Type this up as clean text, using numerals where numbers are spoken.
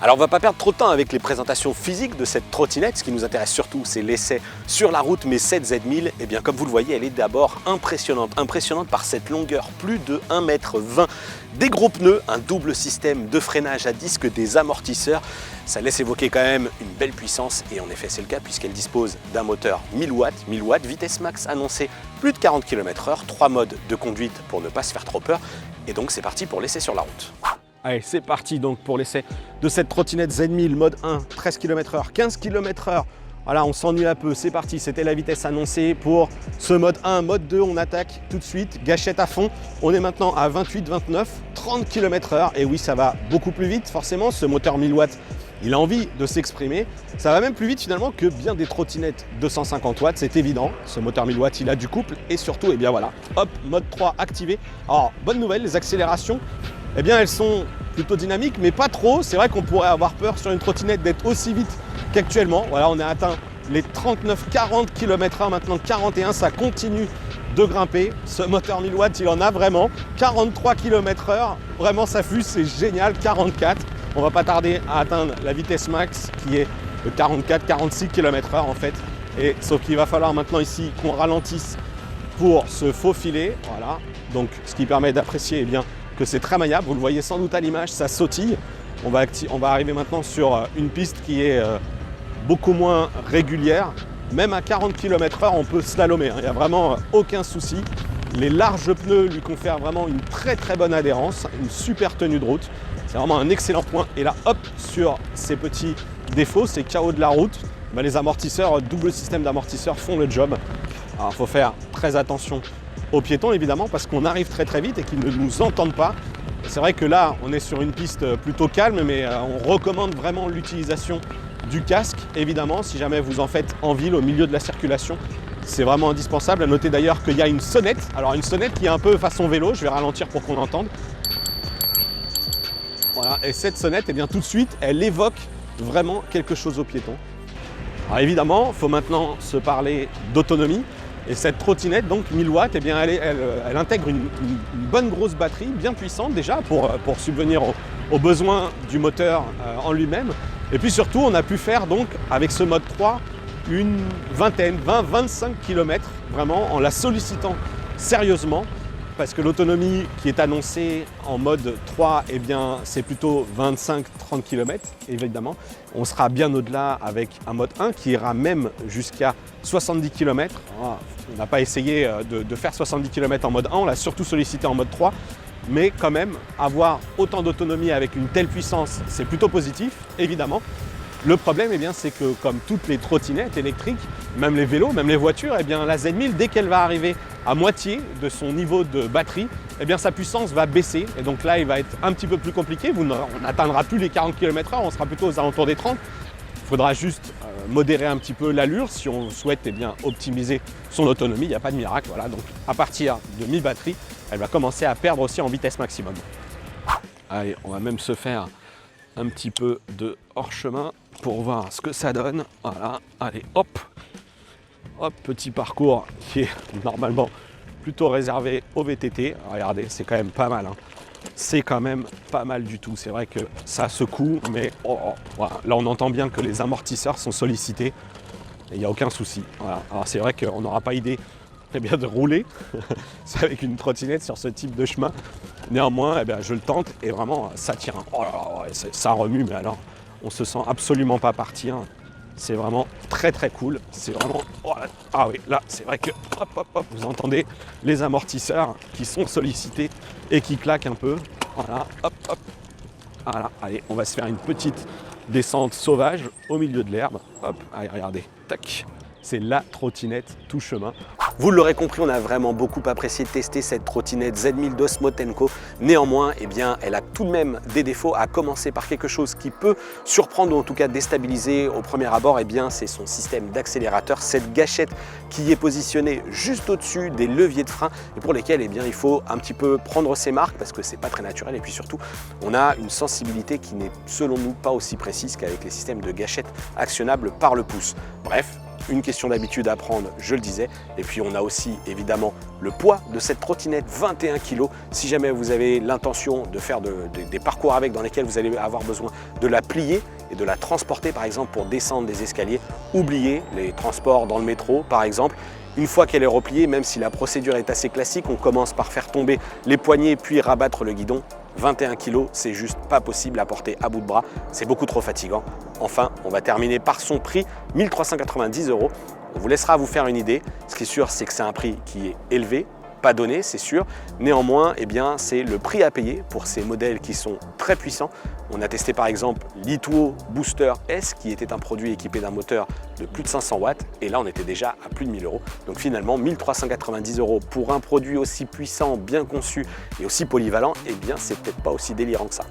Alors on va pas perdre trop de temps avec les présentations physiques de cette trottinette. Ce qui nous intéresse surtout, c'est l'essai sur la route. Mais cette Z1000, eh bien comme vous le voyez, elle est d'abord impressionnante. Impressionnante par cette longueur, plus de 1,20 m, des gros pneus, un double système de freinage à disque, des amortisseurs. Ça laisse évoquer quand même une belle puissance et en effet c'est le cas puisqu'elle dispose d'un moteur 1000 watts, vitesse max annoncée plus de 40 km/h, 3 modes de conduite pour ne pas se faire trop peur. Et donc c'est parti pour l'essai sur la route. Allez, c'est parti donc pour l'essai de cette trottinette Z1000 mode 1, 13 km/h, 15 km/h. Voilà, on s'ennuie un peu, c'est parti, c'était la vitesse annoncée pour ce mode 1. Mode 2, on attaque tout de suite, gâchette à fond. On est maintenant à 28, 29, 30 km/h. Et oui, ça va beaucoup plus vite, forcément, ce moteur 1000 watts, il a envie de s'exprimer. Ça va même plus vite finalement que bien des trottinettes 250 watts, c'est évident. Ce moteur 1000 watts, il a du couple et surtout, eh bien voilà, hop, mode 3 activé. Alors, bonne nouvelle, les accélérations, eh bien elles sont plutôt dynamiques, mais pas trop. C'est vrai qu'on pourrait avoir peur sur une trottinette d'être aussi vite qu'actuellement. Voilà, on a atteint les 39-40 km/h, maintenant 41, ça continue de grimper. Ce moteur 1000 watts, il en a vraiment 43 km/h. Vraiment, ça fuse, c'est génial, 44. On va pas tarder à atteindre la vitesse max qui est de 44-46 km/h en fait. Et sauf qu'il va falloir maintenant ici qu'on ralentisse pour se faufiler. Voilà. Donc ce qui permet d'apprécier eh bien que c'est très maniable. Vous le voyez sans doute à l'image, ça sautille. On va arriver maintenant sur une piste qui est beaucoup moins régulière. Même à 40 km/h, on peut slalomer. Il n'y a vraiment aucun souci. Les larges pneus lui confèrent vraiment une très très bonne adhérence, une super tenue de route. C'est vraiment un excellent point. Et là, hop, sur ces petits défauts, ces chaos de la route, les amortisseurs, double système d'amortisseurs font le job. Alors, il faut faire très attention aux piétons, évidemment, parce qu'on arrive très très vite et qu'ils ne nous entendent pas. C'est vrai que là, on est sur une piste plutôt calme, mais on recommande vraiment l'utilisation du casque, évidemment, si jamais vous en faites en ville, au milieu de la circulation. C'est vraiment indispensable. À noter d'ailleurs qu'il y a une sonnette. Alors, une sonnette qui est un peu façon vélo. Je vais ralentir pour qu'on l'entende. Voilà, et cette sonnette, eh bien, tout de suite, elle évoque vraiment quelque chose aux piétons. Alors évidemment, il faut maintenant se parler d'autonomie. Et cette trottinette, donc 1000 watts, eh bien, elle intègre une bonne grosse batterie, bien puissante déjà, pour subvenir aux besoins du moteur en lui-même. Et puis surtout, on a pu faire donc, avec ce mode 3, une vingtaine, 20-25 km, vraiment en la sollicitant sérieusement. Parce que l'autonomie qui est annoncée en mode 3, eh bien, c'est plutôt 25-30 km, évidemment. On sera bien au-delà avec un mode 1 qui ira même jusqu'à 70 km. On n'a pas essayé de faire 70 km en mode 1, on l'a surtout sollicité en mode 3. Mais quand même, avoir autant d'autonomie avec une telle puissance, c'est plutôt positif, évidemment. Le problème, eh bien, c'est que comme toutes les trottinettes électriques, même les vélos, même les voitures, eh bien, la Z1000, dès qu'elle va arriver à moitié de son niveau de batterie, eh bien, sa puissance va baisser. Et donc là, il va être un petit peu plus compliqué. On n'atteindra plus les 40 km/h, on sera plutôt aux alentours des 30. Il faudra juste modérer un petit peu l'allure si on souhaite eh bien, optimiser son autonomie. Il n'y a pas de miracle. Voilà. Donc à partir de mi-batterie, elle va commencer à perdre aussi en vitesse maximum. Allez, on va même se faire un petit peu de hors-chemin pour voir ce que ça donne. Voilà, allez, hop, hop, petit parcours qui est normalement plutôt réservé au VTT. Regardez, c'est quand même pas mal, hein. C'est quand même pas mal du tout. C'est vrai que ça secoue, mais voilà. Là, on entend bien que les amortisseurs sont sollicités et il n'y a aucun souci. Voilà. Alors, c'est vrai qu'on n'aura pas idée eh bien, de rouler avec une trottinette sur ce type de chemin. Néanmoins, eh bien, je le tente et vraiment, ça tire. Oh là là, ça remue, mais alors, on se sent absolument pas partir. C'est vraiment très très cool. C'est vraiment... Oh là, ah oui, là, c'est vrai que hop, hop, hop, vous entendez les amortisseurs qui sont sollicités et qui claquent un peu. Voilà, hop, hop. Voilà, allez, on va se faire une petite descente sauvage au milieu de l'herbe. Hop, allez, regardez, tac. C'est la trottinette tout chemin. Vous l'aurez compris, on a vraiment beaucoup apprécié de tester cette trottinette Z1000 d'Osmotenko. Néanmoins, eh bien, elle a tout de même des défauts, à commencer par quelque chose qui peut surprendre ou en tout cas déstabiliser au premier abord. Eh bien, c'est son système d'accélérateur, cette gâchette qui est positionnée juste au-dessus des leviers de frein et pour lesquels eh bien, il faut un petit peu prendre ses marques parce que c'est pas très naturel. Et puis surtout, on a une sensibilité qui n'est selon nous pas aussi précise qu'avec les systèmes de gâchette actionnables par le pouce. Bref, une question d'habitude à prendre, je le disais. Et puis on a aussi évidemment le poids de cette trottinette, 21 kg. Si jamais vous avez l'intention de faire des parcours avec dans lesquels vous allez avoir besoin de la plier et de la transporter par exemple pour descendre des escaliers, oubliez les transports dans le métro par exemple. Une fois qu'elle est repliée, même si la procédure est assez classique, on commence par faire tomber les poignées puis rabattre le guidon. 21 kg, c'est juste pas possible à porter à bout de bras, c'est beaucoup trop fatigant. Enfin, on va terminer par son prix, 1 390 €. On vous laissera vous faire une idée. Ce qui est sûr, c'est que c'est un prix qui est élevé, pas donné, c'est sûr. Néanmoins, eh bien, c'est le prix à payer pour ces modèles qui sont très puissants. On a testé par exemple l'Ituo Booster S qui était un produit équipé d'un moteur de plus de 500 watts et là on était déjà à plus de 1 000 €. Donc finalement 1 390 € pour un produit aussi puissant, bien conçu et aussi polyvalent, eh bien c'est peut-être pas aussi délirant que ça.